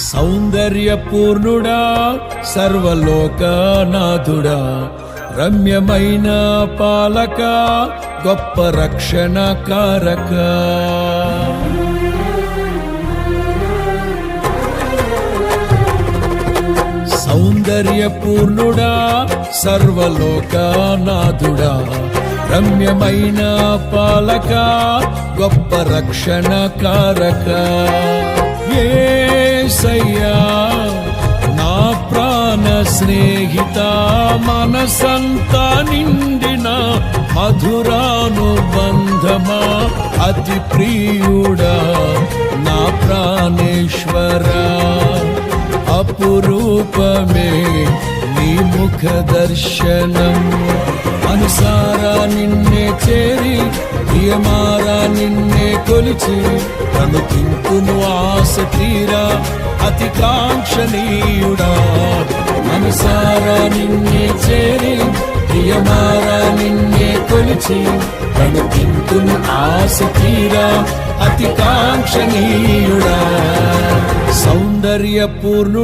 సౌందర్యపూర్ణుడా సర్వలోకనాథుడా రమ్యమైన పాలక గొప్ప రక్షణ కారక సౌందర్యపూర్ణుడా సర్వలోకనాథుడా రమ్యమైన పాలక గొప్ప రక్షణ కారక యేసయ్యా నా ప్రాణ స్నేహిత మనసంతా నిండిన మధురానుబంధమా అతి ప్రియుడా నా ప్రాణేశ్వరా అపురూపమే నీ ముఖ దర్శనం అనుసారా నిన్నే చేరి ప్రియమారా నిన్నే కొలిచి అనుకింతును ఆశ తీరా అతి కాంక్షణీయుడా అనుసారా నిన్నే చేరి ప్రియమారా నిన్నే కొలిచి అనుకింతును ఆశ తీరా అతి కాంక్షణీయుడా సౌందర్యపూర్ణుడా